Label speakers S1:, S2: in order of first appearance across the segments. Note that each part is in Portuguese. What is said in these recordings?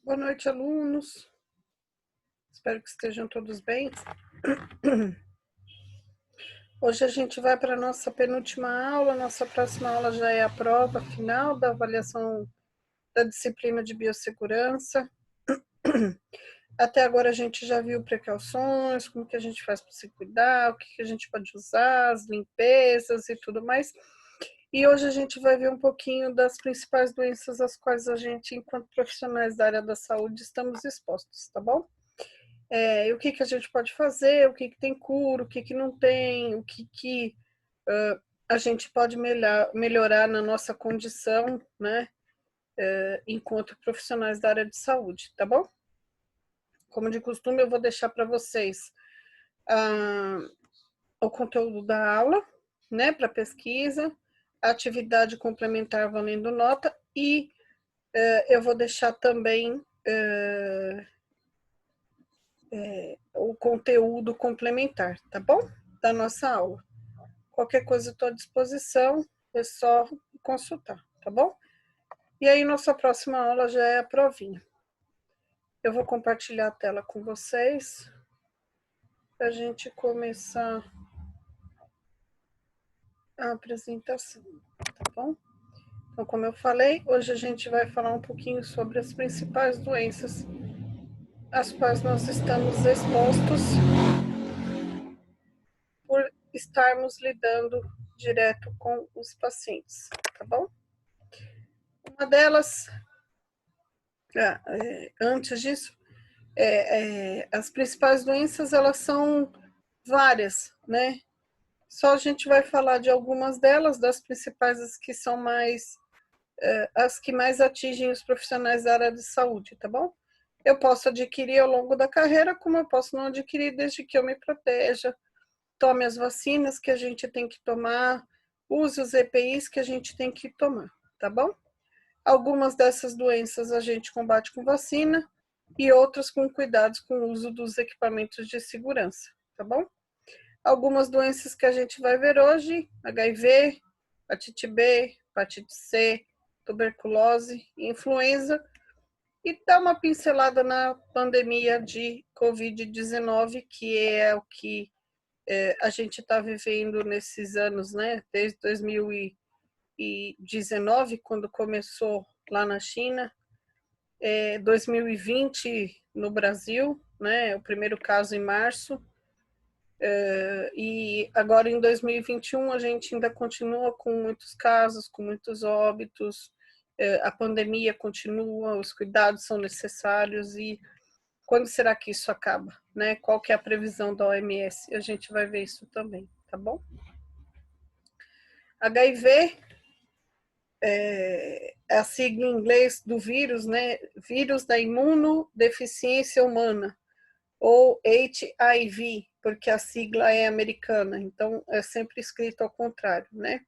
S1: Boa noite, alunos. Espero que estejam todos bem. Hoje a gente vai para a nossa penúltima aula. Nossa próxima aula já é a prova final da avaliação da disciplina de biossegurança. Até agora a gente já viu precauções, como que a gente faz para se cuidar, o que a gente pode usar, as limpezas e tudo mais. E hoje a gente vai ver um pouquinho das principais doenças às quais a gente, enquanto profissionais da área da saúde, estamos expostos, tá bom? E o que a gente pode fazer, o que tem cura, o que não tem, o que a gente pode melhorar na nossa condição, né, enquanto profissionais da área de saúde, tá bom? Como de costume, eu vou deixar para vocês o conteúdo da aula, né, para pesquisa, a atividade complementar valendo nota e eu vou deixar também o conteúdo complementar, tá bom? Da nossa aula. Qualquer coisa eu estou à disposição, é só consultar, tá bom? E aí, nossa próxima aula já é a provinha. Eu vou compartilhar a tela com vocês para a gente começar a apresentação, tá bom? Então, como eu falei, hoje a gente vai falar um pouquinho sobre as principais doenças às quais nós estamos expostos por estarmos lidando direto com os pacientes, tá bom? Uma delas, antes disso, as principais doenças, elas são várias, né? Só a gente vai falar de algumas delas, das principais, as que são mais, as que mais atingem os profissionais da área de saúde, tá bom? Eu posso adquirir ao longo da carreira, como eu posso não adquirir desde que eu me proteja, tome as vacinas que a gente tem que tomar, use os EPIs que a gente tem que tomar, tá bom? Algumas dessas doenças a gente combate com vacina e outras com cuidados com o uso dos equipamentos de segurança, tá bom? Algumas doenças que a gente vai ver hoje: HIV, hepatite B, hepatite C, tuberculose, influenza, e dar uma pincelada na pandemia de Covid-19, que é o que a gente está vivendo nesses anos, né? Desde 2019, quando começou lá na China, 2020 no Brasil, né? O primeiro caso em março, e agora em 2021 a gente ainda continua com muitos casos, com muitos óbitos, a pandemia continua, os cuidados são necessários, e quando será que isso acaba, né? Qual que é a previsão da OMS? A gente vai ver isso também, tá bom? HIV é a sigla em inglês do vírus, né? Vírus da imunodeficiência humana, ou HIV, porque a sigla é americana, então é sempre escrito ao contrário, né?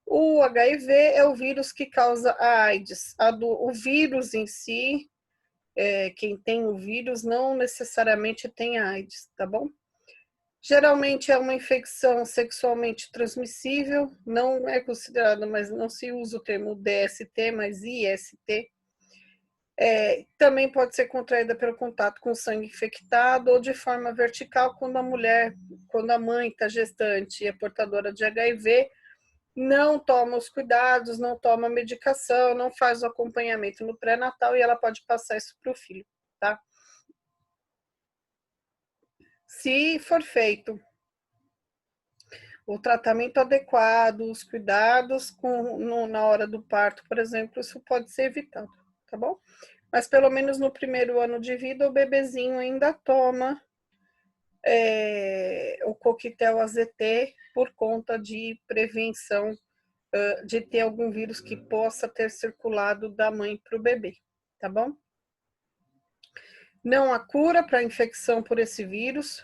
S1: O HIV é o vírus que causa a AIDS. O vírus em si, quem tem o vírus não necessariamente tem AIDS, tá bom? Geralmente é uma infecção sexualmente transmissível, não é considerada, mas não se usa o termo DST, mas IST. Também pode ser contraída pelo contato com sangue infectado ou de forma vertical quando a mãe está gestante e é portadora de HIV, não toma os cuidados, não toma a medicação, não faz o acompanhamento no pré-natal e ela pode passar isso para o filho, tá? Se for feito o tratamento adequado, os cuidados na hora do parto, por exemplo, isso pode ser evitado, tá bom? Mas pelo menos no primeiro ano de vida, o bebezinho ainda toma o coquetel AZT por conta de prevenção de ter algum vírus que possa ter circulado da mãe para o bebê, tá bom? Não há cura para a infecção por esse vírus,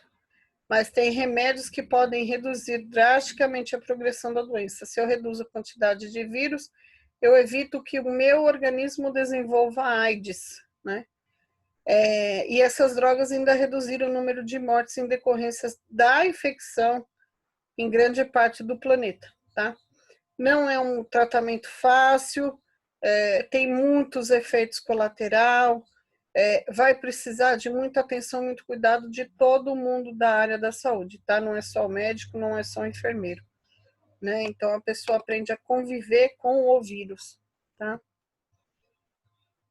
S1: mas tem remédios que podem reduzir drasticamente a progressão da doença. Se eu reduzo a quantidade de vírus, eu evito que o meu organismo desenvolva AIDS, né? E essas drogas ainda reduziram o número de mortes em decorrência da infecção em grande parte do planeta, tá? Não é um tratamento fácil, tem muitos efeitos colaterais, vai precisar de muita atenção, muito cuidado de todo mundo da área da saúde, tá? Não é só o médico, não é só o enfermeiro, né? Então a pessoa aprende a conviver com o vírus, tá?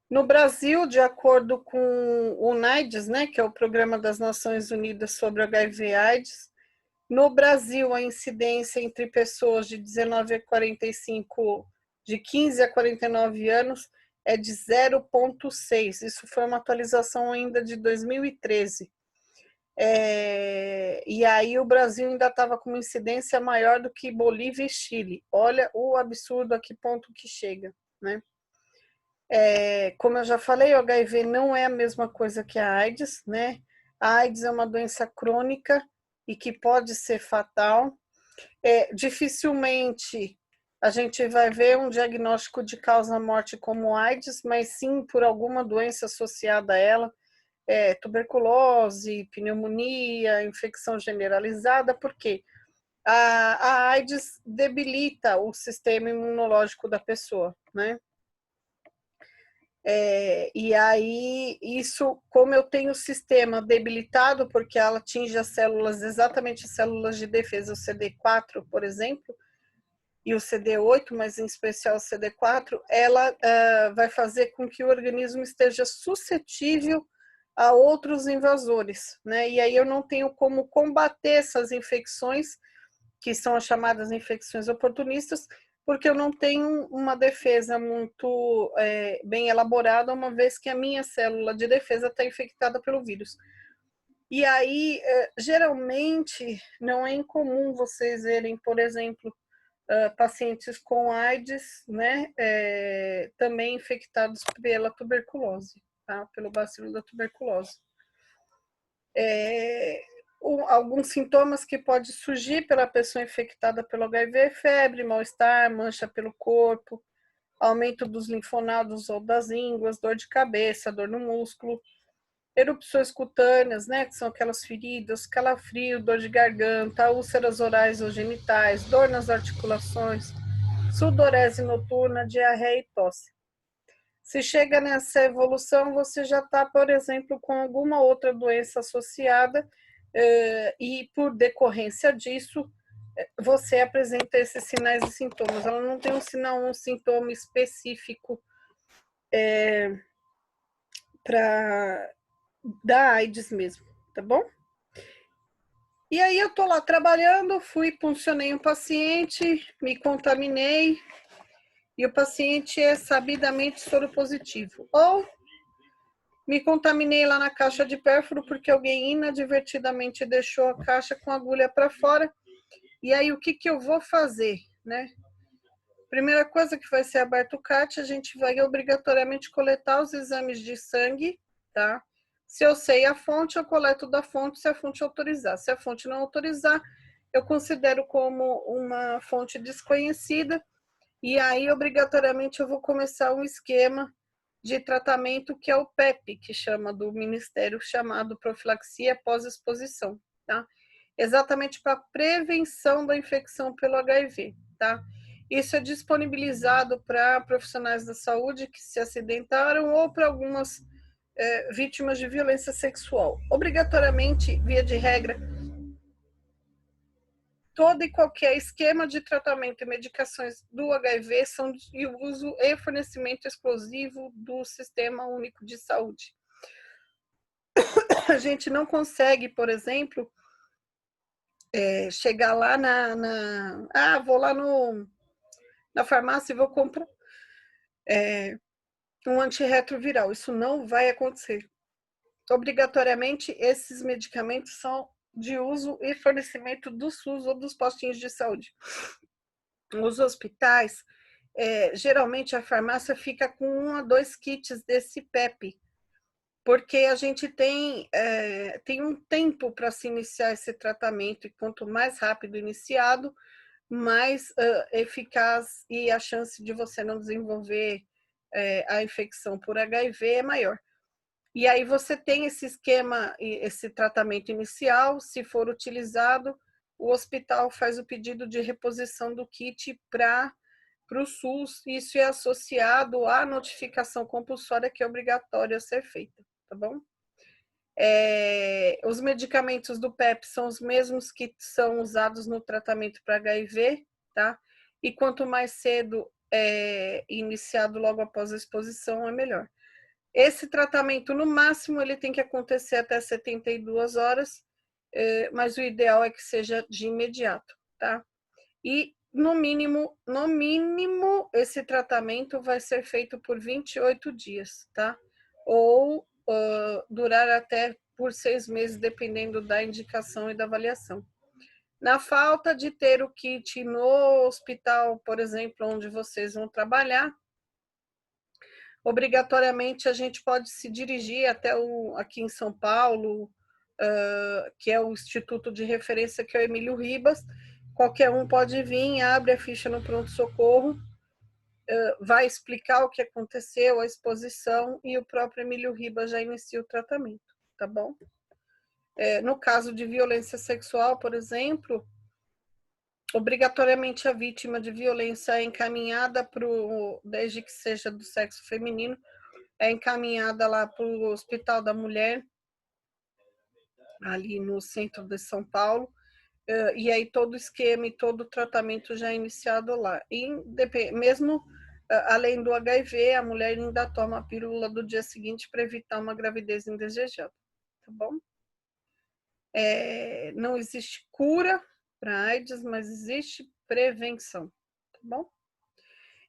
S1: No Brasil, de acordo com o UNAIDS, né, que é o Programa das Nações Unidas sobre HIV/AIDS, no Brasil a incidência entre pessoas de 19 a 45, de 15 a 49 anos, é de 0,6. Isso foi uma atualização ainda de 2013. E aí o Brasil ainda estava com uma incidência maior do que Bolívia e Chile. Olha o absurdo a que ponto que chega, né? Como eu já falei, o HIV não é a mesma coisa que a AIDS, né? A AIDS é uma doença crônica e que pode ser fatal. Dificilmente a gente vai ver um diagnóstico de causa-morte como AIDS, mas sim por alguma doença associada a ela, tuberculose, pneumonia, infecção generalizada, porque a AIDS debilita o sistema imunológico da pessoa, né? E aí, isso, como eu tenho o sistema debilitado, porque ela atinge as células, exatamente as células de defesa, o CD4, por exemplo, e o CD8, mas em especial o CD4, ela vai fazer com que o organismo esteja suscetível a outros invasores, né? E aí eu não tenho como combater essas infecções, que são as chamadas infecções oportunistas, porque eu não tenho uma defesa muito bem elaborada, uma vez que a minha célula de defesa está infectada pelo vírus. E aí, geralmente, não é incomum vocês verem, por exemplo, pacientes com AIDS, né, também infectados pela tuberculose, tá? Pelo bacilo da tuberculose. Alguns sintomas que pode surgir pela pessoa infectada pelo HIV: febre, mal-estar, mancha pelo corpo, aumento dos linfonodos ou das ínguas, dor de cabeça, dor no músculo, erupções cutâneas, né, que são aquelas feridas, calafrio, dor de garganta, úlceras orais ou genitais, dor nas articulações, sudorese noturna, diarreia e tosse. Se chega nessa evolução, você já está, por exemplo, com alguma outra doença associada e, por decorrência disso, você apresenta esses sinais e sintomas. Ela não tem um sintoma específico para da AIDS mesmo, tá bom? E aí eu tô lá trabalhando, puncionei um paciente, me contaminei, e o paciente é sabidamente soropositivo. Ou me contaminei lá na caixa de pérfuro porque alguém inadvertidamente deixou a caixa com a agulha para fora. E aí o que eu vou fazer, né? Primeira coisa que vai ser aberto o CAT, a gente vai obrigatoriamente coletar os exames de sangue, tá? Se eu sei a fonte, eu coleto da fonte, se a fonte autorizar. Se a fonte não autorizar, eu considero como uma fonte desconhecida, e aí obrigatoriamente eu vou começar um esquema de tratamento que é o PEP, que chama do Ministério, chamado profilaxia pós-exposição, tá? Exatamente para prevenção da infecção pelo HIV, tá? Isso é disponibilizado para profissionais da saúde que se acidentaram ou para algumas vítimas de violência sexual. Obrigatoriamente, via de regra, todo e qualquer esquema de tratamento e medicações do HIV são de uso e fornecimento exclusivo do Sistema Único de Saúde. A gente não consegue, por exemplo, chegar lá vou lá na farmácia e vou comprar um antirretroviral. Isso não vai acontecer. Obrigatoriamente, esses medicamentos são de uso e fornecimento do SUS ou dos postinhos de saúde. Nos hospitais, geralmente a farmácia fica com 1 a 2 kits desse PEP, porque a gente tem um tempo para se iniciar esse tratamento, e quanto mais rápido iniciado, mais eficaz e a chance de você não desenvolver a infecção por HIV é maior. E aí você tem esse esquema, esse tratamento inicial. Se for utilizado, o hospital faz o pedido de reposição do kit para o SUS. Isso é associado à notificação compulsória, que é obrigatória a ser feita, tá bom? Os medicamentos do PEP são os mesmos que são usados no tratamento para HIV, tá? E quanto mais cedo iniciado logo após a exposição, é melhor. Esse tratamento, no máximo, ele tem que acontecer até 72 horas, mas o ideal é que seja de imediato, tá? E, no mínimo, esse tratamento vai ser feito por 28 dias, tá? Ou durar até por 6 meses, dependendo da indicação e da avaliação. Na falta de ter o kit no hospital, por exemplo, onde vocês vão trabalhar, obrigatoriamente a gente pode se dirigir até aqui em São Paulo, que é o Instituto de Referência, que é o Emílio Ribas. Qualquer um pode vir, abre a ficha no pronto-socorro, vai explicar o que aconteceu, a exposição, e o próprio Emílio Ribas já inicia o tratamento, tá bom? No caso de violência sexual, por exemplo, obrigatoriamente a vítima de violência é encaminhada desde que seja do sexo feminino, é encaminhada lá para o Hospital da Mulher, ali no centro de São Paulo, e aí todo o esquema e todo o tratamento já é iniciado lá. E mesmo além do HIV, a mulher ainda toma a pílula do dia seguinte para evitar uma gravidez indesejada, tá bom? Não existe cura para AIDS, mas existe prevenção, tá bom?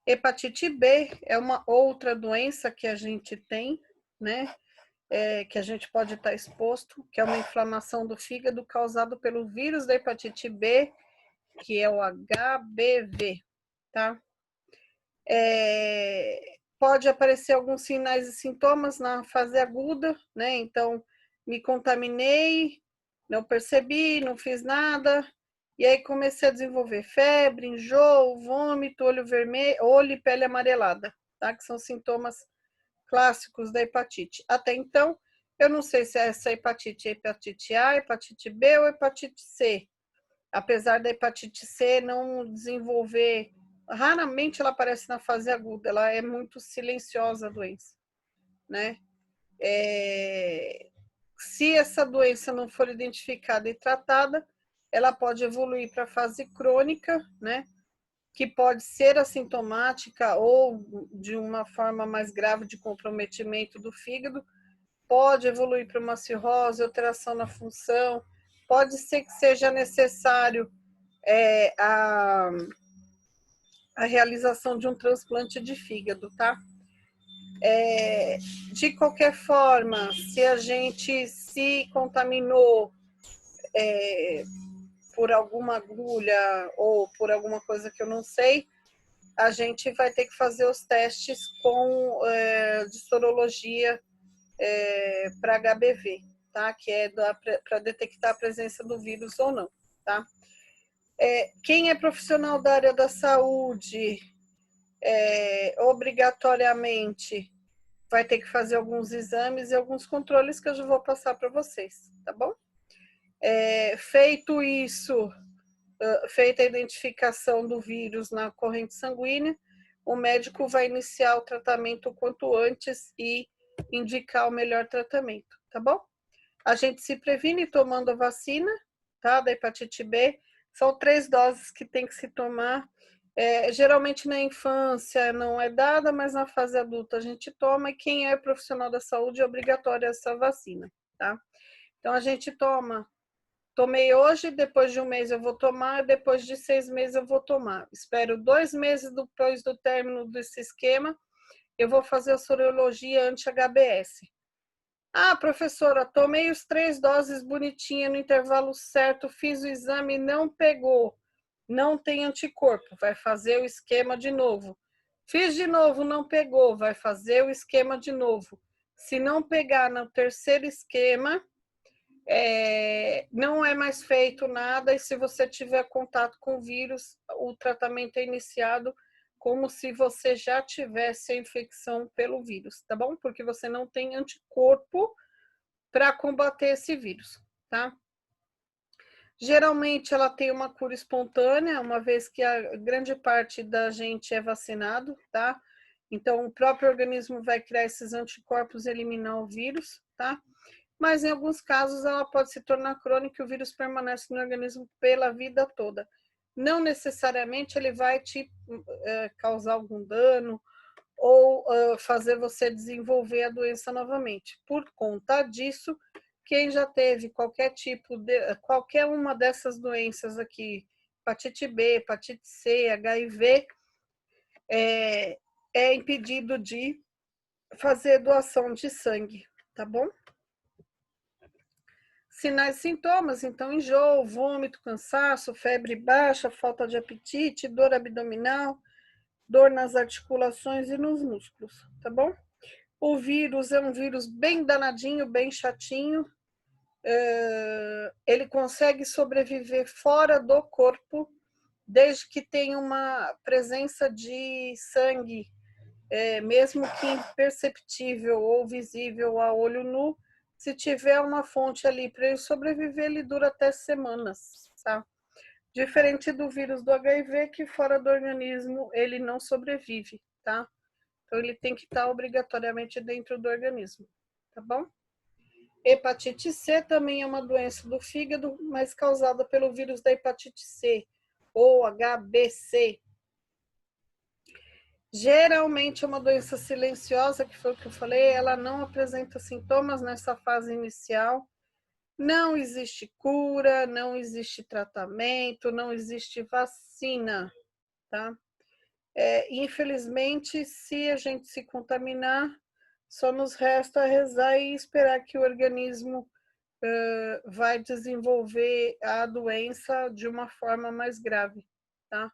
S1: Hepatite B é uma outra doença que a gente tem, né? Que a gente pode estar exposto, que é uma inflamação do fígado causada pelo vírus da hepatite B, que é o HBV, tá? Pode aparecer alguns sinais e sintomas na fase aguda, né? Então, me contaminei, não percebi, não fiz nada, e aí comecei a desenvolver febre, enjoo, vômito, olho vermelho, olho e pele amarelada, tá? Que são sintomas clássicos da hepatite. Até então, eu não sei se essa hepatite é hepatite A, hepatite B ou hepatite C. Apesar da hepatite C não desenvolver, raramente ela aparece na fase aguda, ela é muito silenciosa a doença, né? Se essa doença não for identificada e tratada, ela pode evoluir para a fase crônica, né? Que pode ser assintomática ou de uma forma mais grave de comprometimento do fígado, pode evoluir para uma cirrose, alteração na função, pode ser que seja necessário a realização de um transplante de fígado, tá? De qualquer forma, se a gente se contaminou por alguma agulha ou por alguma coisa que eu não sei, a gente vai ter que fazer os testes de sorologia para HBV, tá? Que é para detectar a presença do vírus ou não, tá? Quem é profissional da área da saúde, obrigatoriamente vai ter que fazer alguns exames e alguns controles que eu já vou passar para vocês, tá bom? Feito isso, feita a identificação do vírus na corrente sanguínea, o médico vai iniciar o tratamento o quanto antes e indicar o melhor tratamento, tá bom? A gente se previne tomando a vacina, tá? Da hepatite B. São 3 doses que tem que se tomar. Geralmente na infância não é dada, mas na fase adulta a gente toma. E quem é profissional da saúde é obrigatória essa vacina, tá? Então a gente toma. Tomei hoje, depois de um mês eu vou tomar, depois de 6 meses eu vou tomar. Espero 2 meses depois do término desse esquema, eu vou fazer a sorologia anti-HBS. Ah, professora, tomei os 3 doses bonitinha no intervalo certo, fiz o exame, não pegou, não tem anticorpo, vai fazer o esquema de novo. Fiz de novo, não pegou, vai fazer o esquema de novo. Se não pegar no terceiro esquema, não é mais feito nada, e se você tiver contato com o vírus, o tratamento é iniciado como se você já tivesse a infecção pelo vírus, tá bom? Porque você não tem anticorpo para combater esse vírus, tá? Geralmente ela tem uma cura espontânea, uma vez que a grande parte da gente é vacinado, tá? Então, o próprio organismo vai criar esses anticorpos e eliminar o vírus, tá? Mas em alguns casos ela pode se tornar crônica e o vírus permanece no organismo pela vida toda. Não necessariamente ele vai te causar algum dano ou fazer você desenvolver a doença novamente. Por conta disso, quem já teve qualquer uma dessas doenças aqui, hepatite B, hepatite C, HIV, é impedido de fazer doação de sangue, tá bom? Sinais e sintomas, então, enjoo, vômito, cansaço, febre baixa, falta de apetite, dor abdominal, dor nas articulações e nos músculos, tá bom? O vírus é um vírus bem danadinho, bem chatinho. Ele consegue sobreviver fora do corpo, desde que tenha uma presença de sangue, mesmo que imperceptível ou visível a olho nu. Se tiver uma fonte ali para ele sobreviver, ele dura até semanas, tá? Diferente do vírus do HIV, que fora do organismo ele não sobrevive, tá? Então ele tem que estar obrigatoriamente dentro do organismo, tá bom? Hepatite C também é uma doença do fígado, mas causada pelo vírus da hepatite C, ou HBC. Geralmente é uma doença silenciosa, que foi o que eu falei, ela não apresenta sintomas nessa fase inicial. Não existe cura, não existe tratamento, não existe vacina, tá? Infelizmente, se a gente se contaminar, só nos resta rezar e esperar que o organismo vai desenvolver a doença de uma forma mais grave, tá?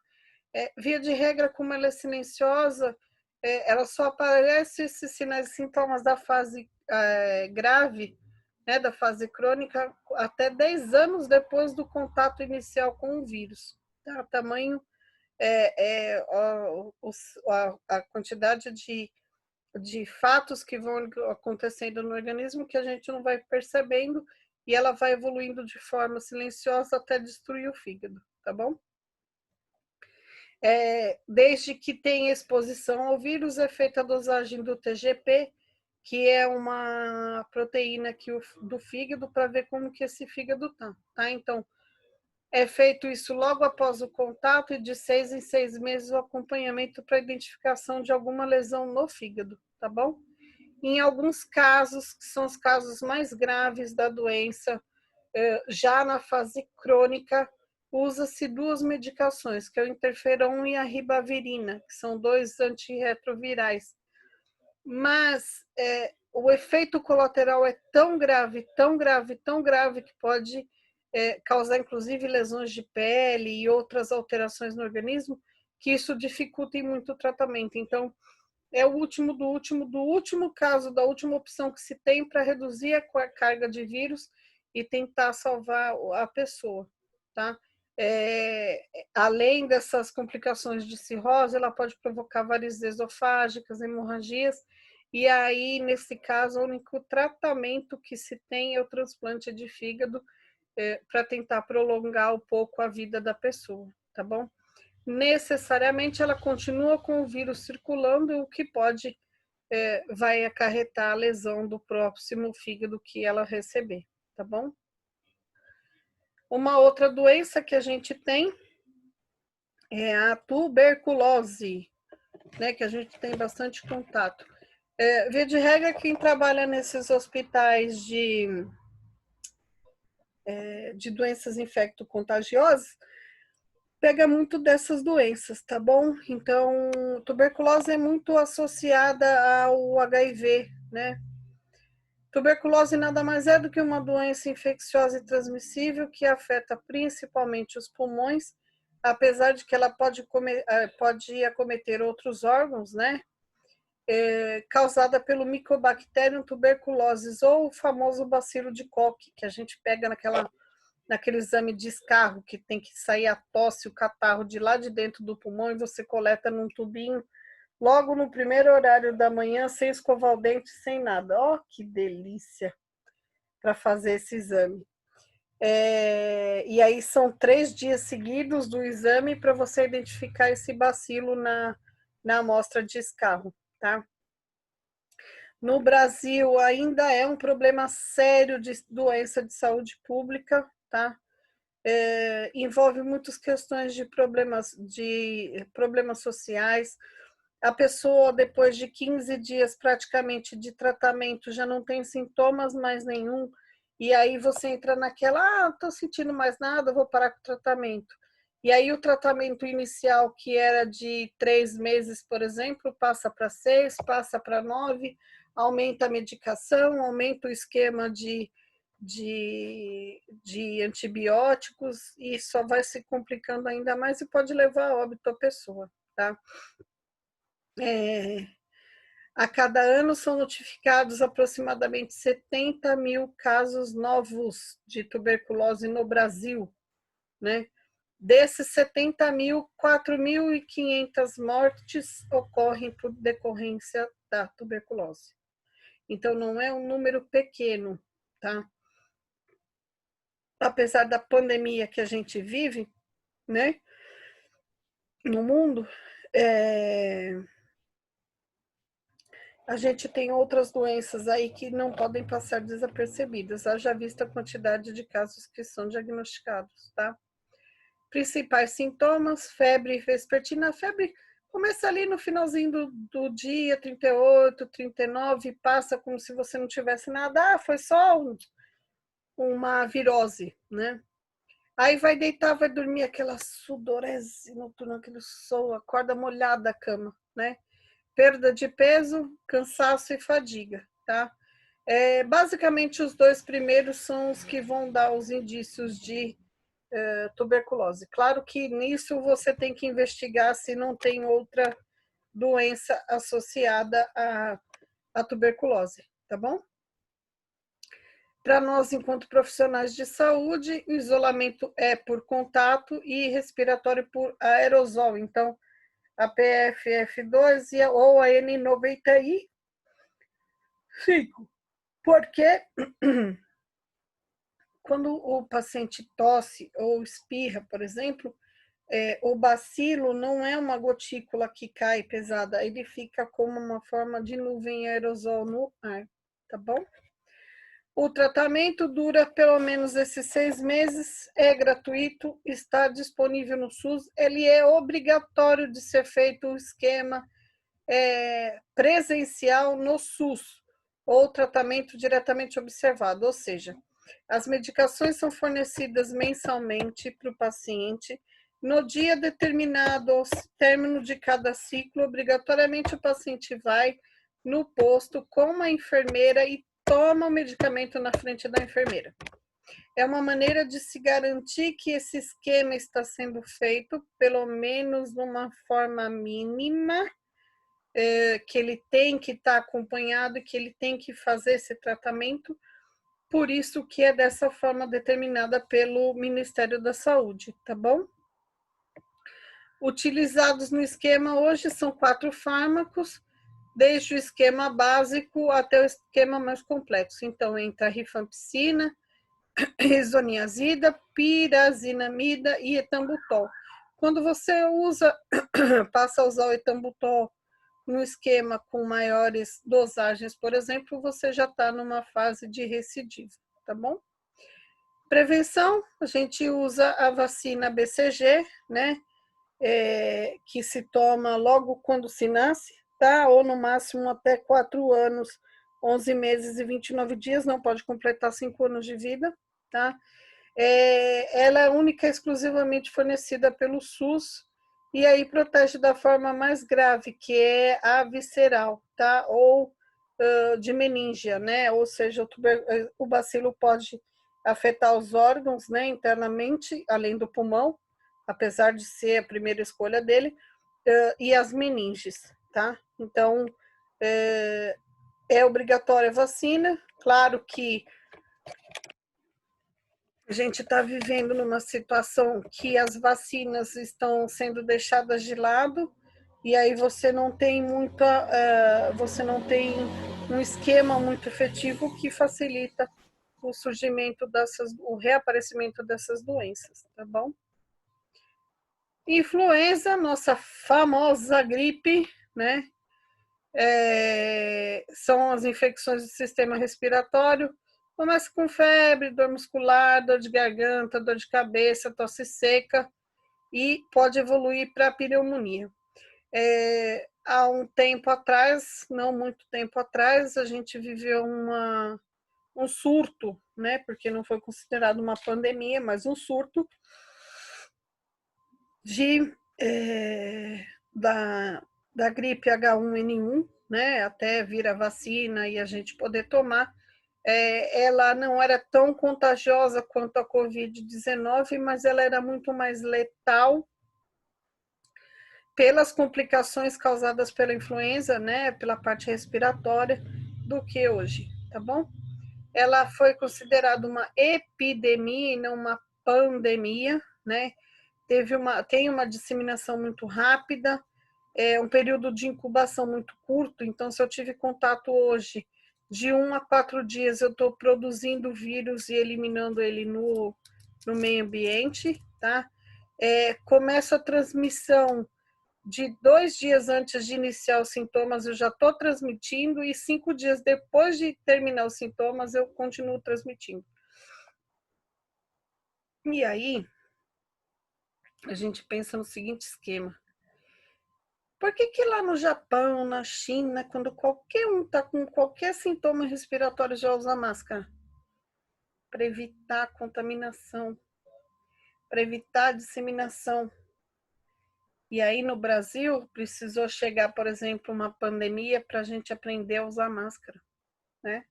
S1: Via de regra, como ela é silenciosa, ela só aparece esses sinais e sintomas da fase grave, né, da fase crônica, até 10 anos depois do contato inicial com o vírus. Tá? Tamanho a quantidade de fatos que vão acontecendo no organismo que a gente não vai percebendo e ela vai evoluindo de forma silenciosa até destruir o fígado, tá bom? Desde que tenha exposição ao vírus, é feita a dosagem do TGP, que é uma proteína do fígado, para ver como que esse fígado tá? Então, é feito isso logo após o contato e de 6 em 6 meses o acompanhamento para identificação de alguma lesão no fígado, tá bom? Em alguns casos, que são os casos mais graves da doença, já na fase crônica, usa-se 2 medicações, que é o interferon e a ribavirina, que são 2 antirretrovirais. Mas o efeito colateral é tão grave, tão grave, tão grave, que pode causar inclusive lesões de pele e outras alterações no organismo, que isso dificulta muito o tratamento. Então, é o último do último caso, da última opção que se tem para reduzir a carga de vírus e tentar salvar a pessoa, tá? Além dessas complicações de cirrose, ela pode provocar varizes esofágicas, hemorragias, e aí, nesse caso, o único tratamento que se tem é o transplante de fígado para tentar prolongar um pouco a vida da pessoa, tá bom? Necessariamente ela continua com o vírus circulando, o que vai acarretar a lesão do próximo fígado que ela receber, tá bom? Uma outra doença que a gente tem é a tuberculose, né, que a gente tem bastante contato. Via de regra, quem trabalha nesses hospitais de doenças infecto-contagiosas pega muito dessas doenças, tá bom? Então, tuberculose é muito associada ao HIV, né? Tuberculose nada mais é do que uma doença infecciosa e transmissível que afeta principalmente os pulmões, apesar de que ela pode acometer outros órgãos, né? Causada pelo Mycobacterium tuberculosis, ou o famoso bacilo de Koch, que a gente pega naquele exame de escarro, que tem que sair a tosse, o catarro de lá de dentro do pulmão, e você coleta num tubinho, logo no primeiro horário da manhã, sem escovar o dente, sem nada. Ó, que delícia para fazer esse exame. E aí são 3 dias seguidos do exame para você identificar esse bacilo na amostra de escarro, tá? No Brasil ainda é um problema sério de doença de saúde pública, tá? Envolve muitas questões de problemas sociais. A pessoa, depois de 15 dias praticamente de tratamento, já não tem sintomas mais nenhum, e aí você entra naquela, não estou sentindo mais nada, vou parar com o tratamento. E aí o tratamento inicial, que era de 3 meses, por exemplo, passa para 6, passa para 9, aumenta a medicação, aumenta o esquema de antibióticos, e só vai se complicando ainda mais e pode levar a óbito a pessoa, tá? A cada ano são notificados aproximadamente 70 mil casos novos de tuberculose no Brasil, né? Desses 70 mil, 4.500 mortes ocorrem por decorrência da tuberculose. Então, não é um número pequeno, tá? Apesar da pandemia que a gente vive, né, no mundo, a gente tem outras doenças aí que não podem passar desapercebidas, haja vista a quantidade de casos que são diagnosticados, tá? Principais sintomas: febre vespertina. A febre começa ali no finalzinho do dia, 38, 39, passa como se você não tivesse nada. Foi só uma virose, né? Aí vai deitar, vai dormir, aquela sudorese noturna, aquele sol, acorda molhada a cama, né? Perda de peso, cansaço e fadiga, tá? Basicamente, os 2 primeiros são os que vão dar os indícios de tuberculose. Claro que nisso você tem que investigar se não tem outra doença associada à tuberculose, tá bom? Para nós, enquanto profissionais de saúde, o isolamento é por contato e respiratório por aerosol. Então, a PFF2 ou a N95, porque quando o paciente tosse ou espirra, por exemplo, o bacilo não é uma gotícula que cai pesada, ele fica como uma forma de nuvem aerosol no ar, tá bom? O tratamento dura pelo menos esses 6 meses, é gratuito, está disponível no SUS, ele é obrigatório de ser feito o esquema presencial no SUS, ou tratamento diretamente observado, ou seja, as medicações são fornecidas mensalmente para o paciente. No dia determinado, ao término de cada ciclo, obrigatoriamente o paciente vai no posto com a enfermeira e toma o medicamento na frente da enfermeira. É uma maneira de se garantir que esse esquema está sendo feito, pelo menos numa forma mínima, que ele tem que estar acompanhado e que ele tem que fazer esse tratamento, por isso que é dessa forma determinada pelo Ministério da Saúde, tá bom? Utilizados no esquema hoje são 4 fármacos, desde o esquema básico até o esquema mais complexo. Então, entra rifampicina, isoniazida, pirazinamida e etambutol. Quando você passa a usar o etambutol no esquema com maiores dosagens, por exemplo, você já está numa fase de recidiva, tá bom? Prevenção, a gente usa a vacina BCG, né? Que se toma logo quando se nasce, tá? Ou no máximo até 4 anos, 11 meses e 29 dias, não pode completar 5 anos de vida, tá? Ela é única e exclusivamente fornecida pelo SUS, e aí protege da forma mais grave, que é a visceral, tá? Ou de meningia, né? Ou seja, o bacilo pode afetar os órgãos, né, internamente, além do pulmão, apesar de ser a primeira escolha dele, e as meninges, tá? Então, é obrigatória a vacina. Claro que a gente está vivendo numa situação que as vacinas estão sendo deixadas de lado, e aí você não tem você não tem um esquema muito efetivo que facilita o surgimento o reaparecimento dessas doenças, tá bom? Influenza, nossa famosa gripe, né? São as infecções do sistema respiratório. Começa com febre, dor muscular, dor de garganta, dor de cabeça, tosse seca e pode evoluir para pneumonia. Há um tempo atrás, não muito tempo atrás, a gente viveu um surto, né? Porque não foi considerado uma pandemia, mas um surto da gripe H1N1, né? Até vir a vacina e a gente poder tomar. Ela não era tão contagiosa quanto a Covid-19, mas ela era muito mais letal pelas complicações causadas pela influenza, né, pela parte respiratória, do que hoje, tá bom? Ela foi considerada uma epidemia e não uma pandemia, né? Tem uma disseminação muito rápida, um período de incubação muito curto, então se eu tive contato hoje, de 1 a 4 dias eu estou produzindo o vírus e eliminando ele no meio ambiente, tá? Começa a transmissão de 2 dias antes de iniciar os sintomas, eu já estou transmitindo, e 5 dias depois de terminar os sintomas, eu continuo transmitindo. E aí, a gente pensa no seguinte esquema. Por que lá no Japão, na China, quando qualquer um está com qualquer sintoma respiratório, já usa máscara? Para evitar a contaminação, para evitar a disseminação. E aí no Brasil, precisou chegar, por exemplo, uma pandemia para a gente aprender a usar máscara, né?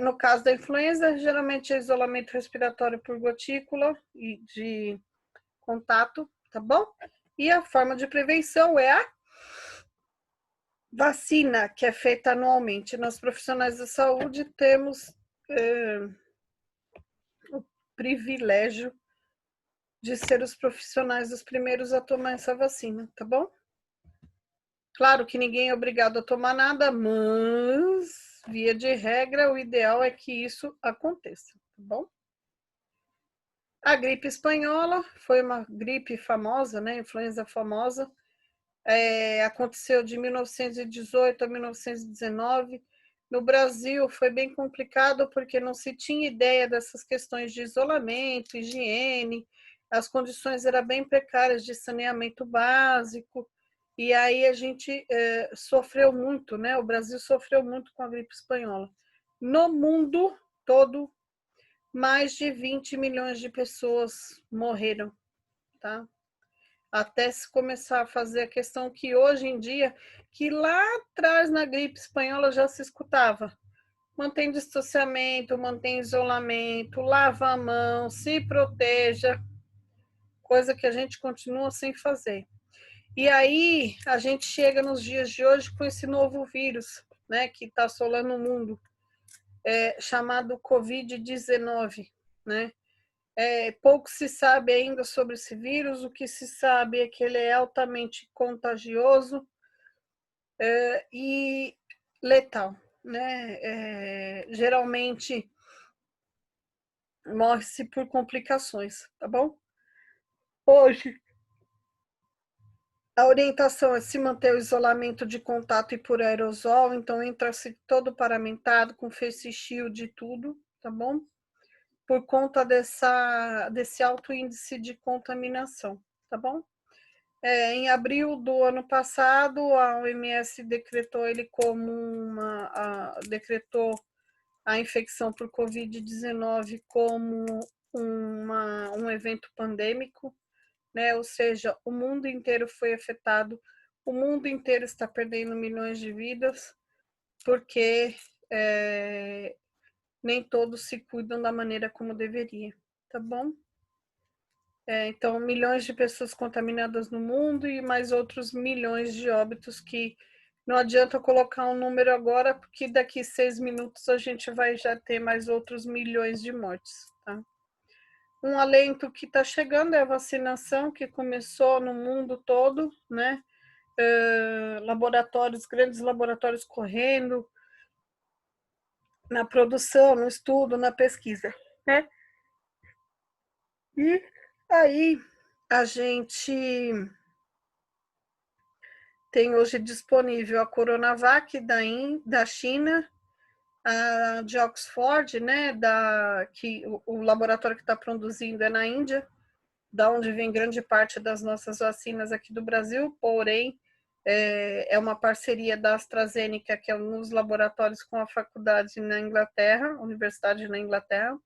S1: No caso da influenza, geralmente é isolamento respiratório por gotícula e de contato, tá bom? E a forma de prevenção é a vacina, que é feita anualmente. Nós, profissionais da saúde, temos o privilégio de ser os profissionais os primeiros a tomar essa vacina, tá bom? Claro que ninguém é obrigado a tomar nada, mas, via de regra, o ideal é que isso aconteça, tá bom? A gripe espanhola foi uma gripe famosa, né? Influenza famosa. Aconteceu de 1918 a 1919. No Brasil foi bem complicado porque não se tinha ideia dessas questões de isolamento, higiene, as condições eram bem precárias de saneamento básico, e aí a gente sofreu muito, né? O Brasil sofreu muito com a gripe espanhola. No mundo todo, mais de 20 milhões de pessoas morreram, tá? Até se começar a fazer a questão que hoje em dia, que lá atrás na gripe espanhola já se escutava. Mantém distanciamento, mantém isolamento, lava a mão, se proteja, coisa que a gente continua sem fazer. E aí a gente chega nos dias de hoje com esse novo vírus, né, que está assolando o mundo, chamado Covid-19, né? Pouco se sabe ainda sobre esse vírus, o que se sabe é que ele é altamente contagioso e letal, né? Geralmente morre-se por complicações, tá bom? Hoje, a orientação é se manter o isolamento de contato e por aerosol, então entra-se todo paramentado, com face shield e tudo, tá bom? Por conta desse alto índice de contaminação, tá bom? Em abril do ano passado, a OMS decretou ele como decretou a infecção por Covid-19 como um evento pandêmico, né? Ou seja, o mundo inteiro foi afetado, o mundo inteiro está perdendo milhões de vidas, porque nem todos se cuidam da maneira como deveria, tá bom? Então, milhões de pessoas contaminadas no mundo e mais outros milhões de óbitos que não adianta colocar um número agora, porque daqui 6 minutos a gente vai já ter mais outros milhões de mortes, tá? Um alento que está chegando é a vacinação, que começou no mundo todo, né? Laboratórios, grandes laboratórios correndo na produção, no estudo, na pesquisa, né? E aí a gente Tem hoje disponível a Coronavac da China, a de Oxford, né, que o laboratório que está produzindo é na Índia, da onde vem grande parte das nossas vacinas aqui do Brasil, porém, é uma parceria da AstraZeneca, que é nos laboratórios com a faculdade na Inglaterra, universidade na Inglaterra,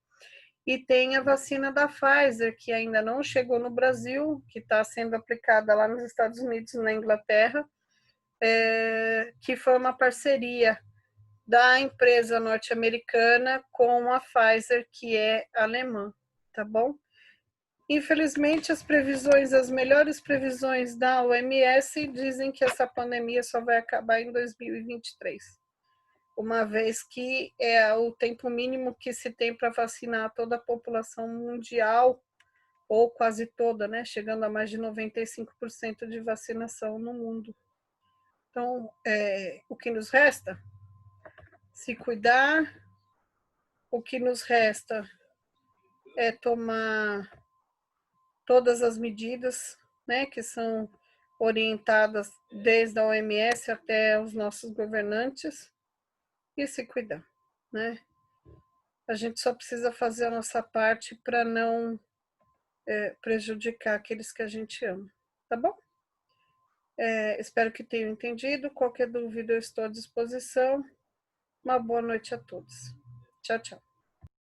S1: e tem a vacina da Pfizer, que ainda não chegou no Brasil, que está sendo aplicada lá nos Estados Unidos e na Inglaterra, que foi uma parceria da empresa norte-americana com a Pfizer, que é alemã, tá bom? Infelizmente, as melhores previsões da OMS dizem que essa pandemia só vai acabar em 2023, uma vez que é o tempo mínimo que se tem para vacinar toda a população mundial, ou quase toda, né? Chegando a mais de 95% de vacinação no mundo. Então, o que nos resta? Se cuidar, o que nos resta é tomar todas as medidas, né, que são orientadas desde a OMS até os nossos governantes e se cuidar, né? A gente só precisa fazer a nossa parte para não prejudicar aqueles que a gente ama, tá bom? Espero que tenham entendido. Qualquer dúvida eu estou à disposição. Uma boa noite a todos. Tchau, tchau.